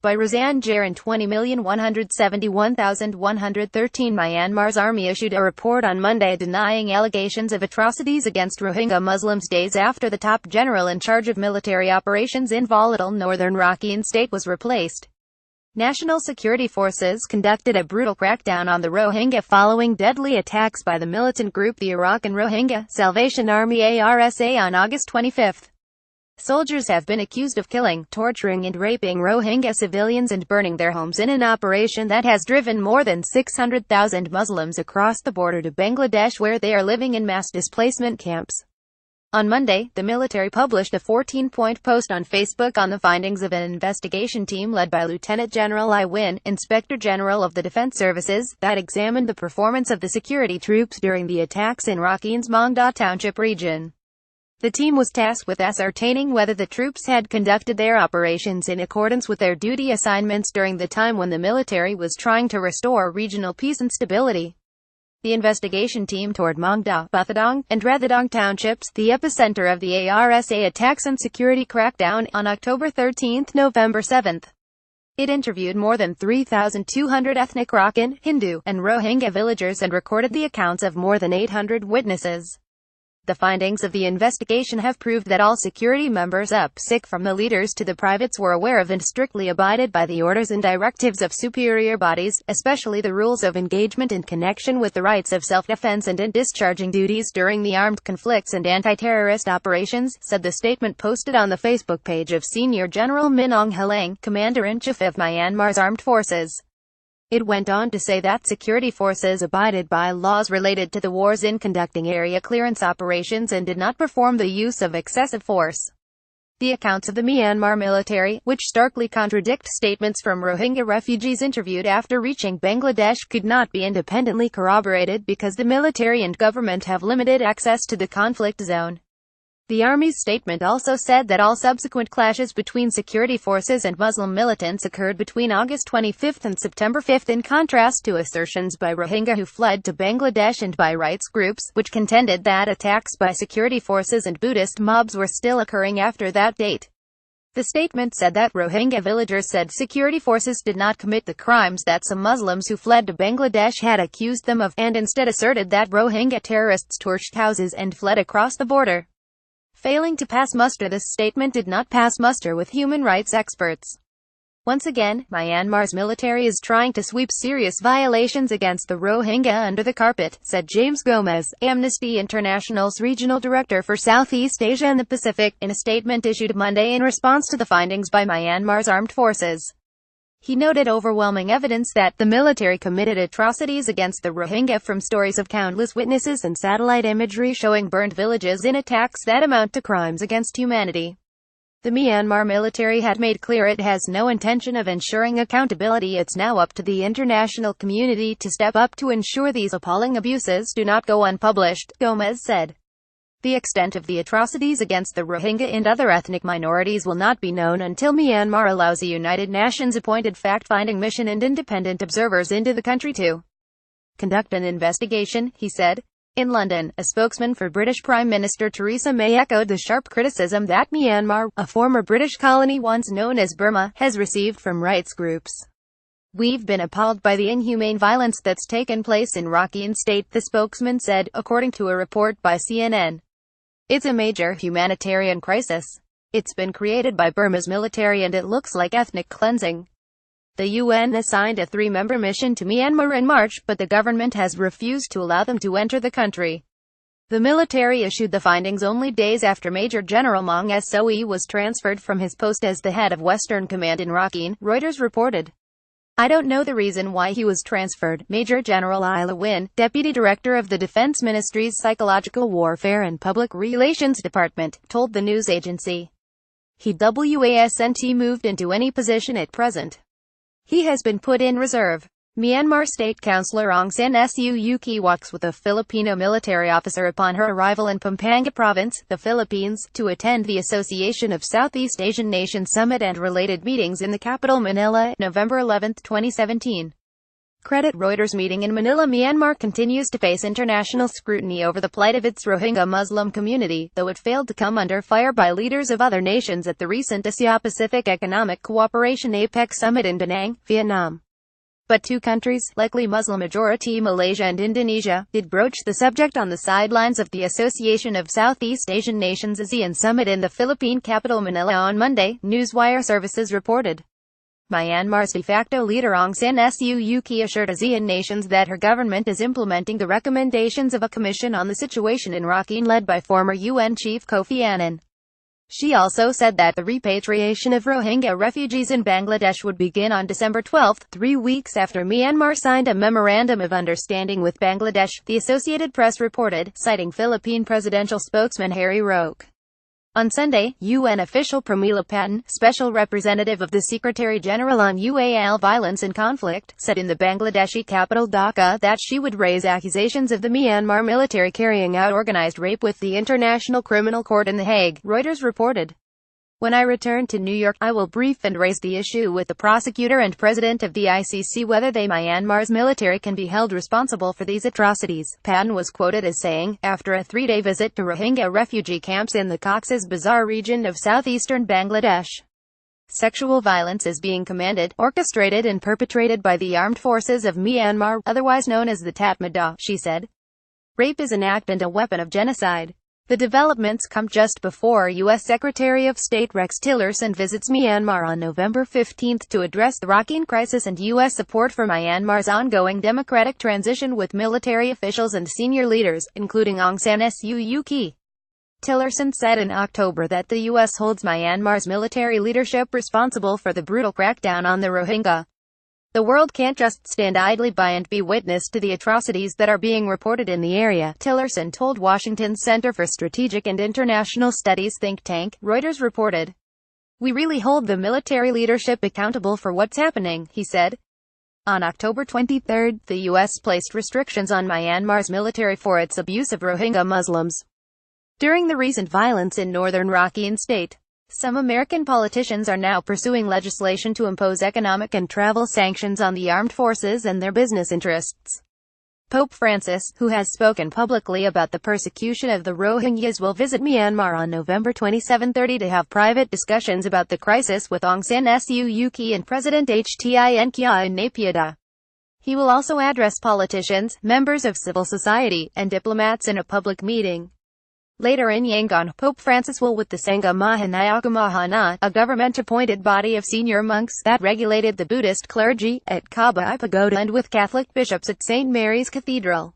by Roseanne Gerin. 20,171,113. Myanmar's army issued a report on Monday denying allegations of atrocities against Rohingya Muslims days after the top general in charge of military operations in volatile northern Rakhine state was replaced. National security forces conducted a brutal crackdown on the Rohingya following deadly attacks by the militant group the Arakan Rohingya Salvation Army (ARSA) on August 25. Soldiers have been accused of killing, torturing and raping Rohingya civilians and burning their homes in an operation that has driven more than 600,000 Muslims across the border to Bangladesh, where they are living in mass displacement camps. On Monday, the military published a 14-point post on Facebook on the findings of an investigation team led by Lieutenant General I. Win, Inspector General of the Defense Services, that examined the performance of the security troops during the attacks in Rakhine's Mongda Township region. The team was tasked with ascertaining whether the troops had conducted their operations in accordance with their duty assignments during the time when the military was trying to restore regional peace and stability. The investigation team toured Mongda, Buthadong, and Rathadong townships, the epicenter of the ARSA attacks and security crackdown, on October 13, November 7. It interviewed more than 3,200 ethnic Rakhine, Hindu, and Rohingya villagers and recorded the accounts of more than 800 witnesses. The findings of the investigation have proved that all security members up sick from the leaders to the privates were aware of and strictly abided by the orders and directives of superior bodies, especially the rules of engagement in connection with the rights of self-defense and in discharging duties during the armed conflicts and anti-terrorist operations, said the statement posted on the Facebook page of Senior General Min Aung Hlaing, Commander-in-Chief of Myanmar's Armed Forces. It went on to say that security forces abided by laws related to the wars in conducting area clearance operations and did not perform the use of excessive force. The accounts of the Myanmar military, which starkly contradict statements from Rohingya refugees interviewed after reaching Bangladesh, could not be independently corroborated because the military and government have limited access to the conflict zone. The Army's statement also said that all subsequent clashes between security forces and Muslim militants occurred between August 25 and September 5, in contrast to assertions by Rohingya who fled to Bangladesh and by rights groups, which contended that attacks by security forces and Buddhist mobs were still occurring after that date. The statement said that Rohingya villagers said security forces did not commit the crimes that some Muslims who fled to Bangladesh had accused them of, and instead asserted that Rohingya terrorists torched houses and fled across the border. Failing to pass muster, this statement did not pass muster with human rights experts. Once again, Myanmar's military is trying to sweep serious violations against the Rohingya under the carpet, said James Gomez, Amnesty International's regional director for Southeast Asia and the Pacific, in a statement issued Monday in response to the findings by Myanmar's armed forces. He noted overwhelming evidence that the military committed atrocities against the Rohingya, from stories of countless witnesses and satellite imagery showing burned villages in attacks that amount to crimes against humanity. The Myanmar military had made clear it has no intention of ensuring accountability. It's now up to the international community to step up to ensure these appalling abuses do not go unpublished, Gomez said. The extent of the atrocities against the Rohingya and other ethnic minorities will not be known until Myanmar allows a United Nations-appointed fact-finding mission and independent observers into the country to conduct an investigation, he said. In London, a spokesman for British Prime Minister Theresa May echoed the sharp criticism that Myanmar, a former British colony once known as Burma, has received from rights groups. "We've been appalled by the inhumane violence that's taken place in Rakhine State," the spokesman said, according to a report by CNN. "It's a major humanitarian crisis. It's been created by Burma's military and it looks like ethnic cleansing." The UN assigned a 3-member mission to Myanmar in March, but the government has refused to allow them to enter the country. The military issued the findings only days after Major General Maung Soe was transferred from his post as the head of Western Command in Rakhine, Reuters reported. "I don't know the reason why he was transferred," Major General Ila Win, Deputy Director of the Defense Ministry's Psychological Warfare and Public Relations Department, told the news agency. He wasn't moved into any position at present. He has been put in reserve. Myanmar State Councillor Aung San Suu Kyi walks with a Filipino military officer upon her arrival in Pampanga Province, the Philippines, to attend the Association of Southeast Asian Nations Summit and related meetings in the capital Manila, November 11, 2017. credit Reuters. Meeting in Manila. Myanmar continues to face international scrutiny over the plight of its Rohingya Muslim community, though it failed to come under fire by leaders of other nations at the recent Asia-Pacific Economic Cooperation APEC summit in Da Nang, Vietnam. But two countries, likely Muslim-majority Malaysia and Indonesia, did broach the subject on the sidelines of the Association of Southeast Asian Nations ASEAN summit in the Philippine capital Manila on Monday, Newswire services reported. Myanmar's de facto leader Aung San Suu Kyi assured ASEAN nations that her government is implementing the recommendations of a commission on the situation in Rakhine led by former UN Chief Kofi Annan. She also said that the repatriation of Rohingya refugees in Bangladesh would begin on December 12, 3 weeks after Myanmar signed a memorandum of understanding with Bangladesh, the Associated Press reported, citing Philippine presidential spokesman Harry Roque. On Sunday, UN official Pramila Patten, special representative of the Secretary-General on UAL violence and conflict, said in the Bangladeshi capital Dhaka that she would raise accusations of the Myanmar military carrying out organized rape with the International Criminal Court in The Hague, Reuters reported. When I return to New York, I will brief and raise the issue with the prosecutor and president of the ICC whether Myanmar's military can be held responsible for these atrocities, Patten was quoted as saying, after a 3-day visit to Rohingya refugee camps in the Cox's Bazar region of southeastern Bangladesh. Sexual violence is being commanded, orchestrated and perpetrated by the armed forces of Myanmar, otherwise known as the Tatmadaw, she said. Rape is an act and a weapon of genocide. The developments come just before U.S. Secretary of State Rex Tillerson visits Myanmar on November 15 to address the Rakhine crisis and U.S. support for Myanmar's ongoing democratic transition with military officials and senior leaders, including Aung San Suu Kyi. Tillerson said in October that the U.S. holds Myanmar's military leadership responsible for the brutal crackdown on the Rohingya. The world can't just stand idly by and be witness to the atrocities that are being reported in the area, Tillerson told Washington's Center for Strategic and International Studies think tank, Reuters reported. We really hold the military leadership accountable for what's happening, he said. On October 23, the U.S. placed restrictions on Myanmar's military for its abuse of Rohingya Muslims during the recent violence in northern Rakhine state. Some American politicians are now pursuing legislation to impose economic and travel sanctions on the armed forces and their business interests. Pope Francis, who has spoken publicly about the persecution of the Rohingyas, will visit Myanmar on November 27-30 to have private discussions about the crisis with Aung San Suu Kyi and President Htin Naypyidaw. He will also address politicians, members of civil society, and diplomats in a public meeting. Later in Yangon, Pope Francis will with the Sangha Mahanayakamahana, a government-appointed body of senior monks that regulated the Buddhist clergy, at Kabai Pagoda and with Catholic bishops at St. Mary's Cathedral.